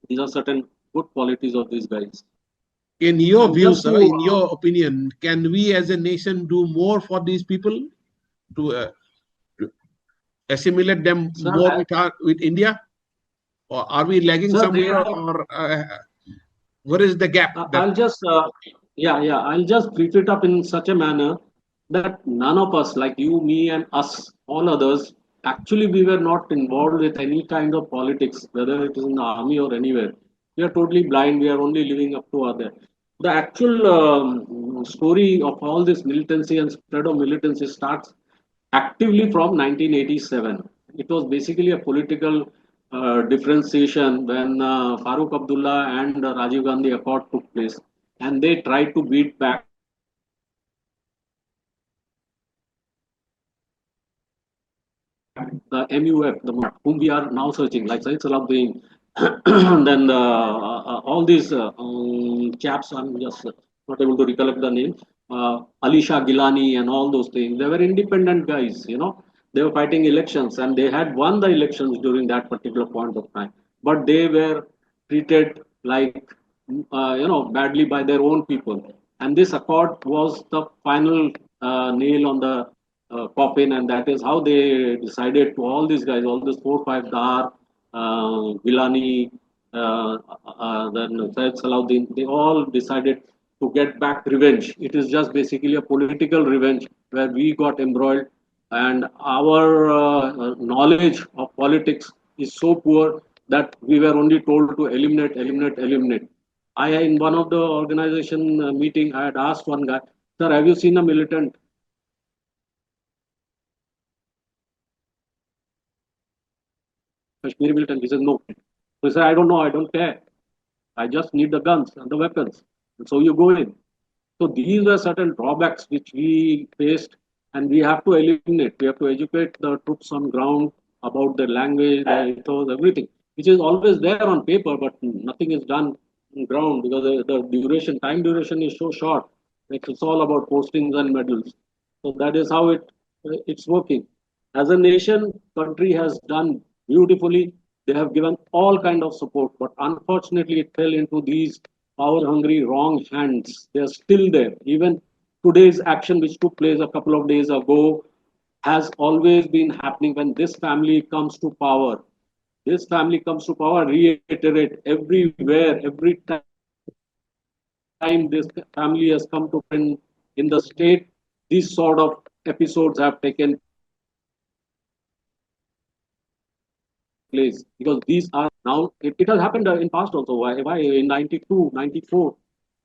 these are certain good qualities of these guys. in your And view, just sir, to in your opinion, can we as a nation do more for these people to assimilate them sir, more with India? Or are we lagging sir, they somewhere? are. Or where is the gap? I'll just, yeah, I'll just brief it up in such a manner that none of us, like you, me, and us, all others, actually we were not involved with any kind of politics, whether it is in the army or anywhere. We are totally blind. We are only living up to other. The actual story of all this militancy and spread of militancy starts actively from 1987. It was basically a political differentiation when Farooq Abdullah and Rajiv Gandhi Accord took place, and they tried to beat back the MUF, whom we are now searching, like Said Salahuddin, then all these chaps, I'm just not able to recollect the name, Alisha Gilani and all those things. They were independent guys, They were fighting elections and they had won the elections during that particular point of time. But they were treated like, badly by their own people. And this accord was the final nail on the coffin, and that is how they decided to all these guys, all these 4, 5 Dar, Gilani, then Syed Salahuddin, they all decided to get back revenge. It is just basically a political revenge where we got embroiled, and our knowledge of politics is so poor that we were only told to eliminate, eliminate, eliminate. In one of the organization meeting, I had asked one guy, "Sir, have you seen a militant Kashmiri militant?" He says, "No." So he said, "I don't know, I don't care. I just need the guns and the weapons." And so you go in. So these were certain drawbacks which we faced, and we have to eliminate. We have to educate the troops on ground about their language, their ethos, everything, which is always there on paper, but nothing is done on ground because the time duration is so short. It's all about postings and medals. So that is how it's working. As a nation, country has done beautifully. They have given all kind of support, but unfortunately, it fell into these power-hungry wrong hands. They are still there. Even today's action, which took place a couple of days ago, has always been happening when this family comes to power. This family comes to power, reiterate everywhere, every time this family has come to in the state, these sort of episodes have taken place because these are now it has happened in past also. Why in 92, 94,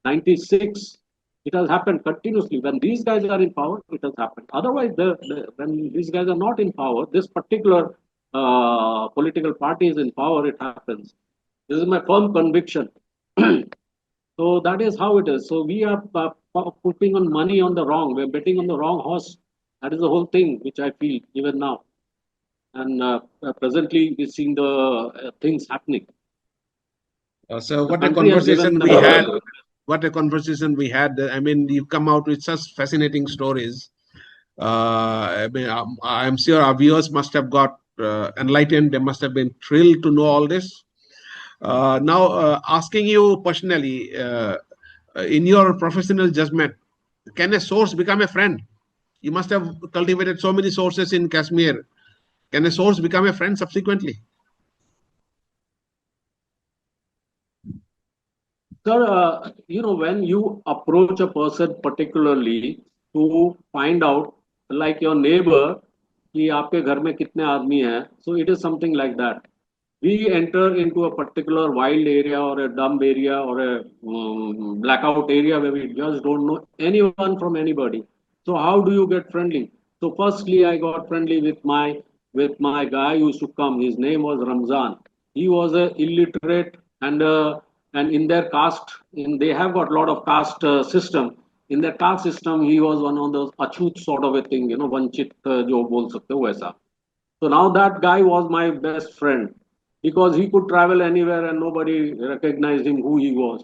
96, it has happened continuously. When these guys are in power, it has happened. Otherwise, when these guys are not in power, this particular political party is in power, it happens. This is my firm conviction. So that is how it is. So we are putting on money on the wrong. We're betting on the wrong horse. That is the whole thing, which I feel even now. And presently, we're seeing the things happening. So The what a country has given conversation we them. had. What a conversation we had. I mean, you come out with such fascinating stories. I mean, I'm sure our viewers must have got enlightened. They must have been thrilled to know all this. Now, asking you personally, in your professional judgment, can a source become a friend? You must have cultivated so many sources in Kashmir. Can a source become a friend subsequently? Sir, when you approach a person particularly to find out, like your neighbor, कि आपके घर में कितने आदमी हैं, so it is something like that. We enter into a particular wild area or a dumb area or a blackout area where we just don't know anyone from anybody. So how do you get friendly? So firstly, I got friendly with my guy who used to come. His name was Ramzan. He was a illiterate and in their caste, they have got a lot of caste system. In their caste system, he was one of those achut sort of a thing, vanchit jo bol sakte ho वैसा. So now that guy was my best friend because he could travel anywhere and nobody recognized him who he was.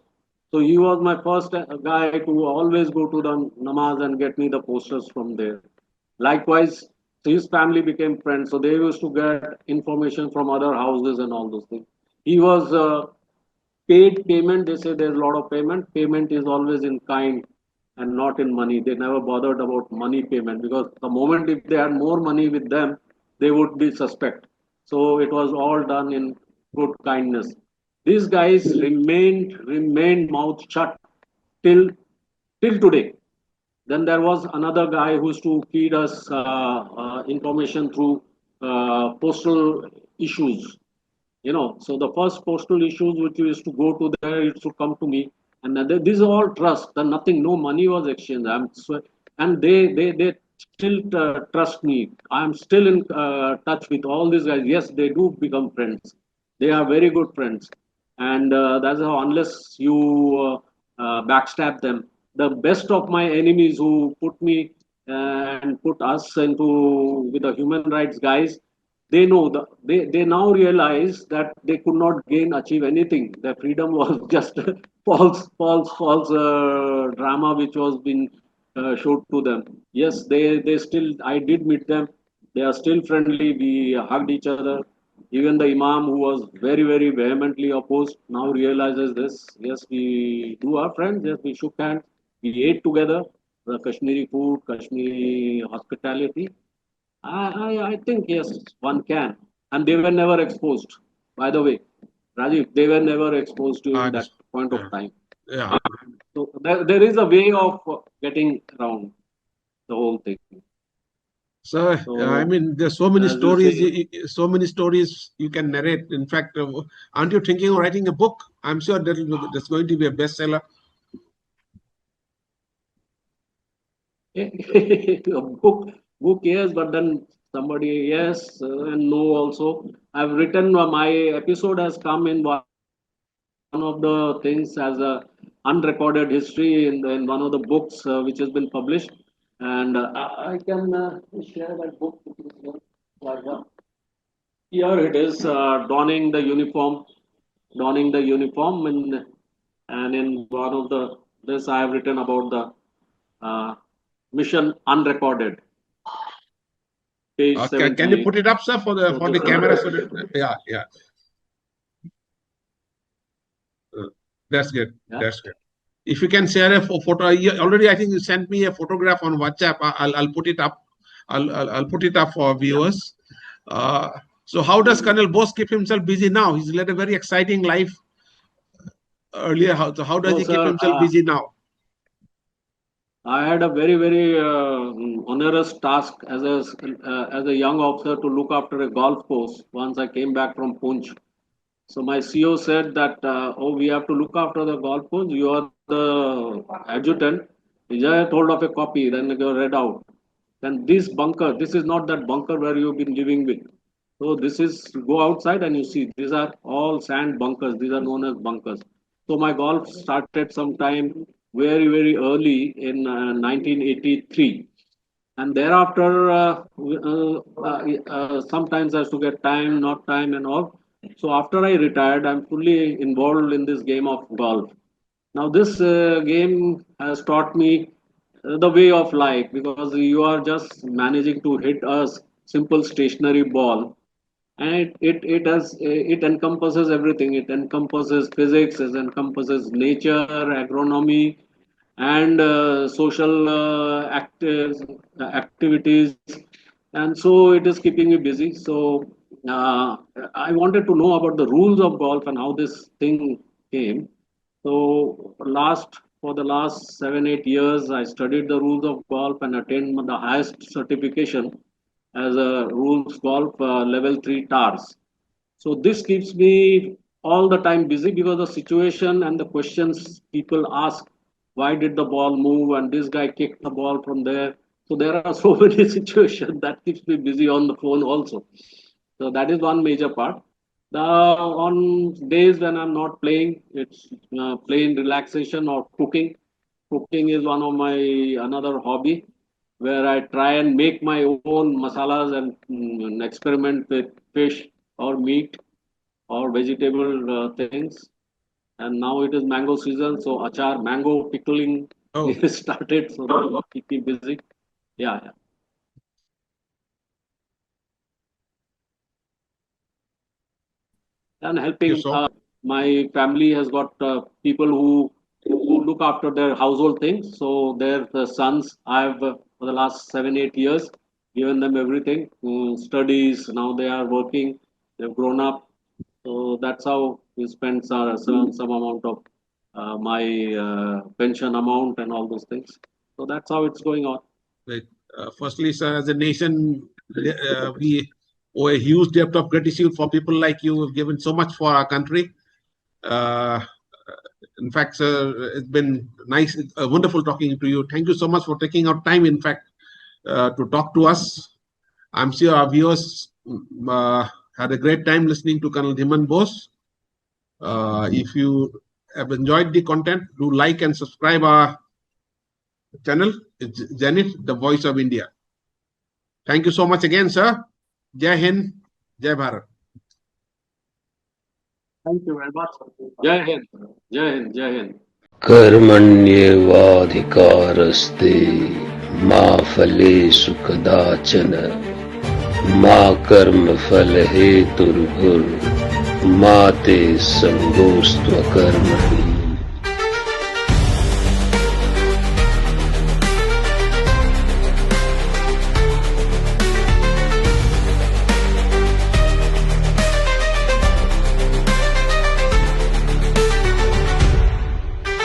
So he was my first guy to always go to the namaz and get me the posters from there. Likewise, his family became friends. So they used to get information from other houses and all those things. He was paid payment. They say there's a lot of payment. Payment is always in kind and not in money. They never bothered about money payment because the moment if they had more money with them, they would be suspect. So it was all done in good kindness. These guys remained mouth shut till till today. Then there was another guy who used to feed us information through postal issues. So the first postal issues which used to go to there used to come to me, and then this is all trust. Then nothing, no money was exchanged. And they still trust me. I am still in touch with all these guys. Yes, they do become friends. They are very good friends, and that's how, unless you backstab them, the best of my enemies who put me and put us into with the human rights guys, they know they now realize that they could not achieve anything. Their freedom was just false drama which was being showed to them. Yes, they still, I did meet them. They are still friendly. We hugged each other. Even the Imam, who was very vehemently opposed, now realizes this. Yes, we do are friends. Yes, we shook hands. We ate together. The Kashmiri food, Kashmiri hospitality. I think yes, one can. And they were never exposed. By the way, Rajiv, they were never exposed I during that understand. point of Yeah. time. Yeah. So there is a way of getting around the whole thing. So I So mean, there's so many as you stories, say, so many stories you can narrate. In fact, aren't you thinking of writing a book? I'm sure that's going to be a bestseller. a book yes, but then somebody yes and no also. I've written my episode has come in one of the things as a unrecorded history in one of the books which has been published, and I can share that book with you here. Like, here it is, donning the uniform, and in one of the this I have written about the uh, mission unrecorded, page Can you 78. put it up, sir, So for this the camera? So is that, yeah, yeah, uh, that's good. yeah. That's good. If you can share a photo, already I think you sent me a photograph on WhatsApp. I'll put it up. I'll put it up for Yeah. viewers. Uh, so how does Mhm. Colonel Bose keep himself busy now? He's led a very exciting life earlier. How does So, he keep sir, himself busy now? I had a very onerous task as a young officer to look after a golf course once I came back from Punch. So my CO said that, oh, we have to look after the golf course. You are the adjutant. Vijay told of a copy, then you read out. Then this bunker, this is not that bunker where you've been living with. So this is, go outside and you see these are all sand bunkers. These are known as bunkers. So my golf started sometime very early in 1983, and thereafter sometimes I have to get time, not time, and all. So after I retired, I'm fully involved in this game of golf. Now this game has taught me the way of life, because you are just managing to hit a simple stationary ball, and it encompasses everything. It encompasses physics, it encompasses nature, agronomy, and social activities, and so it is keeping me busy. So uh, I wanted to know about the rules of golf and how this thing came. So for the last 7 8 years I studied the rules of golf and attained the highest certification as a rules golf level 3 tars. So this keeps me all the time busy, because the situation and the questions people ask, why did the ball move and this guy kicked the ball from there? So there are so many situations that keeps me busy on the phone also. So that is one major part. On days when I'm not playing, it's plain relaxation or cooking. Cooking is one of my another hobby, where I try and make my own masalas and experiment with fish or meat or vegetable things. And now it is mango season, so achar, mango pickling Oh, is started, so that will keep me busy. Yeah, yeah. And you helping. saw. My family has got people who look after their household things. So their sons, I've for the last 7 8 years given them everything. Studies. Now they are working. They've grown up. So that's how we spend some amount of my pension amount and all those things. So that's how it's going on. Like, firstly, sir, as a nation, we owe a huge debt of gratitude for people like you who've given so much for our country. Uh, in fact, sir, it's been nice, wonderful talking to you. Thank you so much for taking out time, in fact, to talk to us. I'm sure our viewers had a great time listening to Col Dhiman Bose. If you have enjoyed the content, do like and subscribe our channel. It's Zenith, the voice of India. Thank you so much again, sir. Jai Hind, Jai Bharat. Thank you very much. Jai Hind. Jai Hind. Jai Hind. कर्मण्येवाधिकारस्ते मा फलेषु कदाचन मा कर्मफल हेतुर्भुर्मा ते संगोऽस्त्वकर्मणि